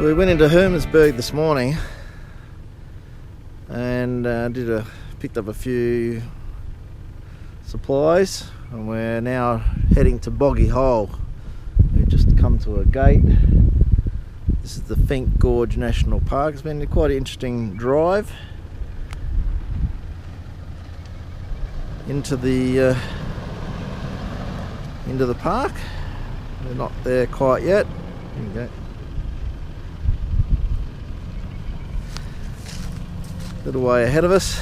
We went into Hermannsburg this morning and picked up a few supplies, and we're now heading to Boggy Hole. We've just come to a gate. This is the Finke Gorge National Park. It's been quite an interesting drive into the park. We're not there quite yet. Here we go. Little way ahead of us.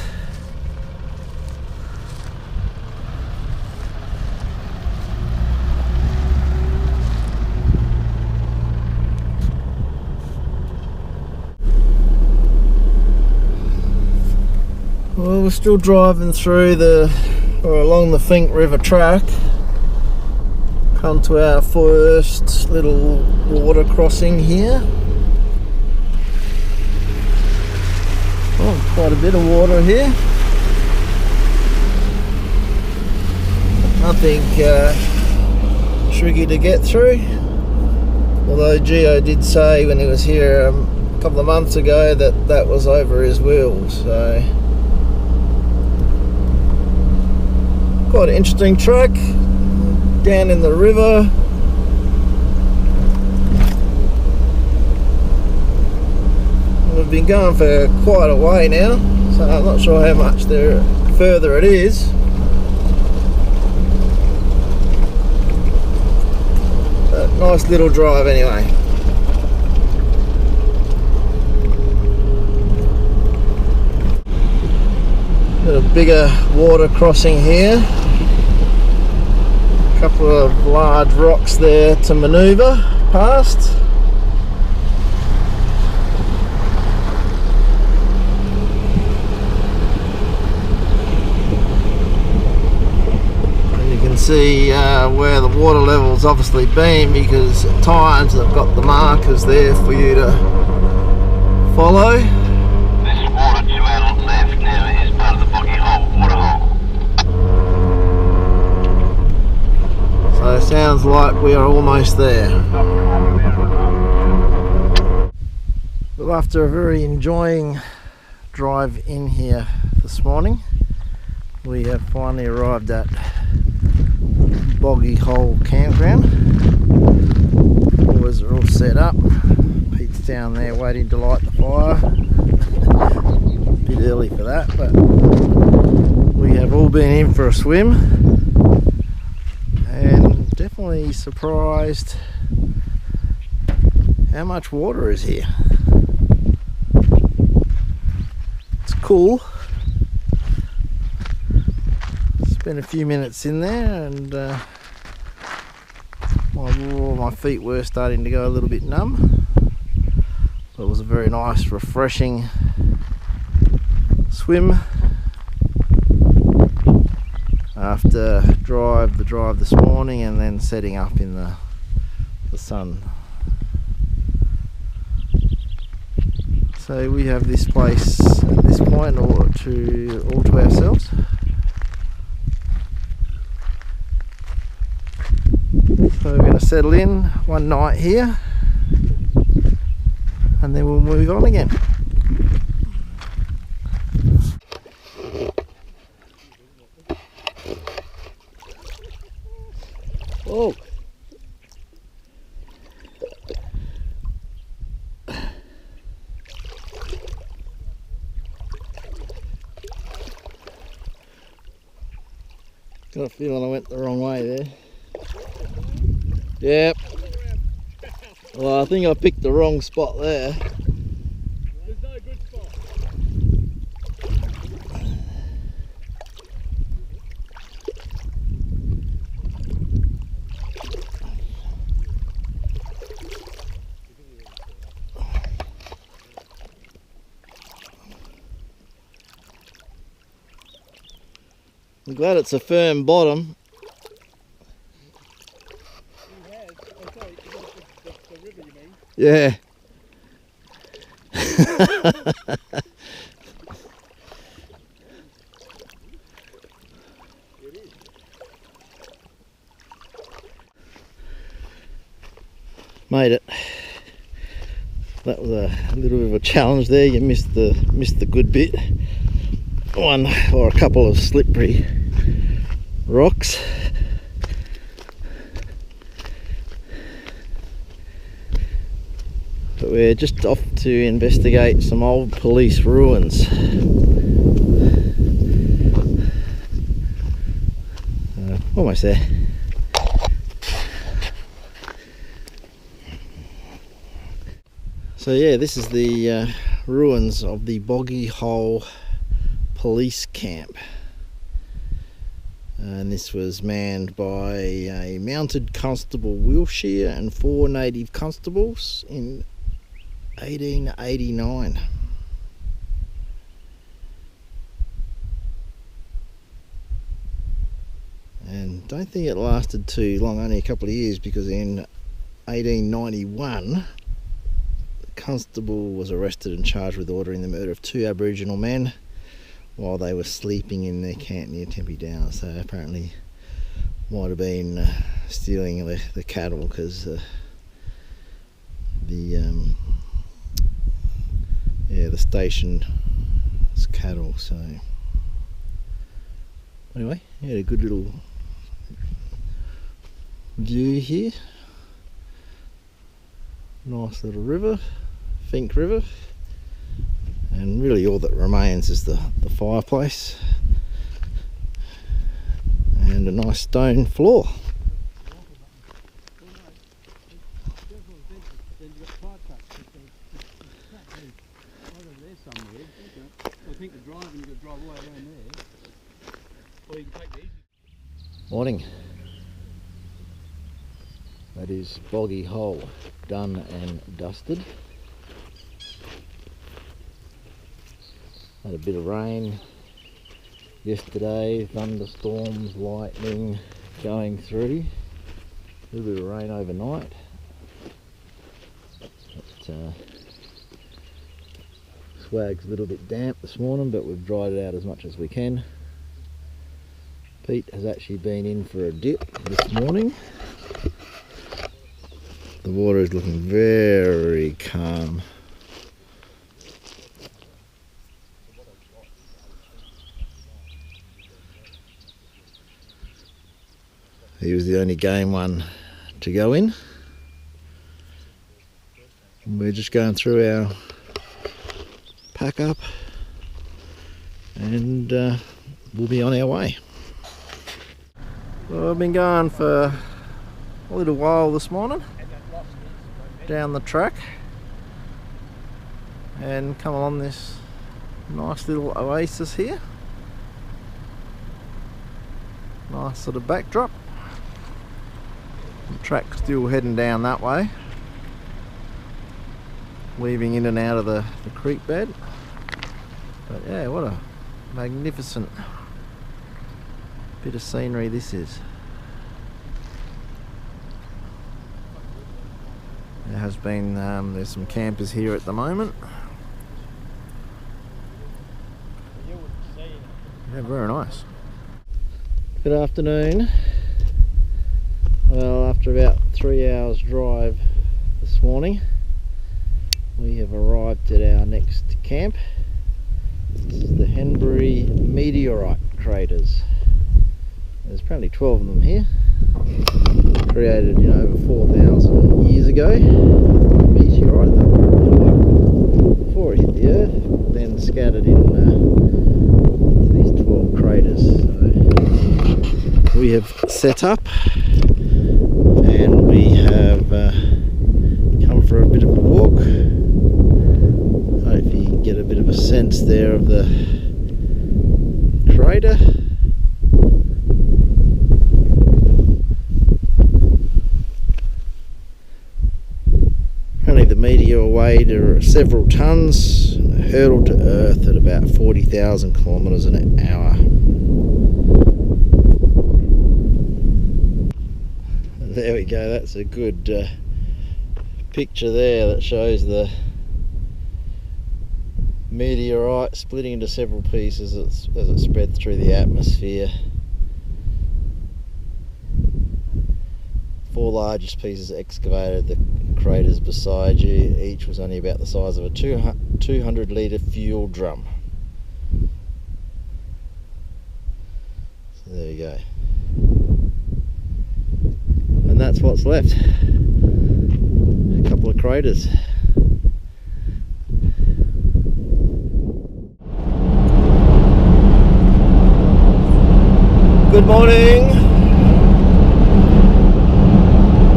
Well, we're still driving through along the Finke River track. Come to our first little water crossing here. Oh, quite a bit of water here. Nothing tricky to get through. Although Gio did say when he was here a couple of months ago that was over his wheels. So quite an interesting track down in the river. We've been going for quite a way now, so I'm not sure how much further it is. But nice little drive anyway. Got a bigger water crossing here. A couple of large rocks there to manoeuvre past. See where the water level's obviously been, because at times they've got the markers there for you to follow. This water to our left now is part of the Boggy Hole water hole. So it sounds like we are almost there. Well, after a very enjoying drive in here this morning, we have finally arrived at Boggy Hole campground. Boys are all set up. Pete's down there waiting to light the fire. A bit early for that, but we have all been in for a swim and definitely surprised how much water is here. It's cool. Spent a few minutes in there, and my feet were starting to go a little bit numb. But it was a very nice, refreshing swim after the drive this morning, and then setting up in the sun. So we have this place at this point all to ourselves. So we're going to settle in one night here, and then we'll move on again. Oh! Got a feeling I went the wrong way there. Yep. Well, I think I picked the wrong spot there. There's no good spot. I'm glad it's a firm bottom. The river, you mean? Yeah. Made it. That was a little bit of a challenge there. You missed the good bit. One or a couple of slippery rocks. But we're just off to investigate some old police ruins. Almost there. So yeah, this is the ruins of the Boggy Hole police camp. And this was manned by a mounted constable Wiltshire and 4 native constables in 1889. And don't think it lasted too long, only a couple of years, because in 1891 the constable was arrested and charged with ordering the murder of 2 Aboriginal men while they were sleeping in their camp near Tempe Downs. So apparently might have been stealing the cattle, because the station is cattle. So anyway, yeah, a good little view here. Nice little river, Fink River, and really all that remains is the fireplace and a nice stone floor. Morning. That is Boggy Hole, done and dusted. Had a bit of rain yesterday, thunderstorms, lightning going through. A little bit of rain overnight. But, swag's a little bit damp this morning, but we've dried it out as much as we can. Pete has actually been in for a dip this morning. The water is looking very calm. He was the only game one to go in. And we're just going through our pack up, and we'll be on our way. Well, I've been going for a little while this morning down the track and come along this nice little oasis here. Nice sort of backdrop. The track's still heading down that way, weaving in and out of the creek bed. But yeah, what a magnificent bit of scenery this is. There has been, there's some campers here at the moment. Yeah, very nice. Good afternoon. Well, after about 3 hours drive this morning, we have arrived at our next camp. This is the Henbury Meteorite craters. There's apparently 12 of them here. Created, over 4,000 years ago. Meteorite that blew up before it hit the earth, then scattered in to these 12 craters. So we have set up, and we have come for a bit of a walk. Hope you can get a bit of a sense there of the crater. Apparently the meteor weighed several tons and hurtled to Earth at about 40,000 kilometres an hour. There we go, that's a good picture there that shows the meteorite splitting into several pieces as it spread through the atmosphere. 4 largest pieces excavated, the craters beside you. Each was only about the size of a 200 litre fuel drum. So there you go. And that's what's left. A couple of craters. Good morning.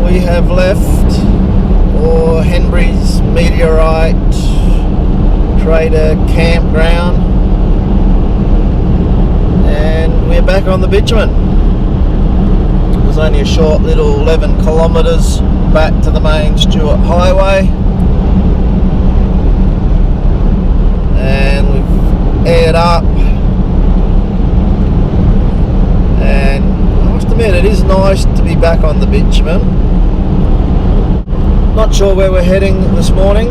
We have left for Henbury's Meteorite Trader campground, and we're back on the bitumen. It was only a short little 11 kilometres back to the main Stewart Highway, and we've aired up, and I must admit it is nice to be back on the bitumen. Not sure where we're heading this morning.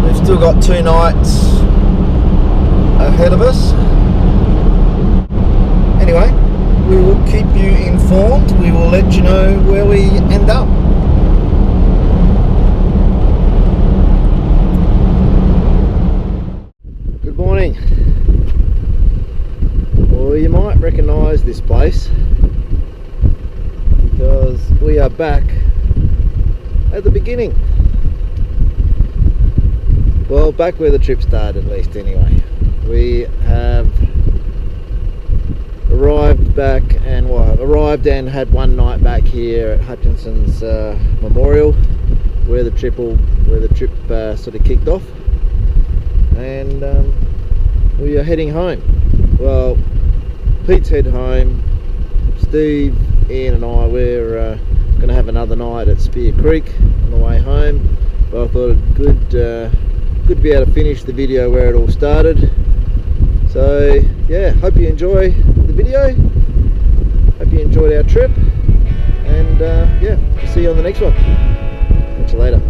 We've still got 2 nights ahead of us. Anyway, we will keep you informed. We will let you know where we end up. Good morning. Well, you might recognise this place, because we are back at the beginning. Well, back where the trip started, at least anyway. We have arrived and had one night back here at Hutchinson's Memorial, where the trip sort of kicked off, and we are heading home. Well, Pete's head home. Steve, Ian and I, we're going to have another night at Spear Creek on the way home, but I thought it good to be able to finish the video where it all started. So yeah, hope you enjoy the video, hope you enjoyed our trip, and yeah, see you on the next one. Catch you later.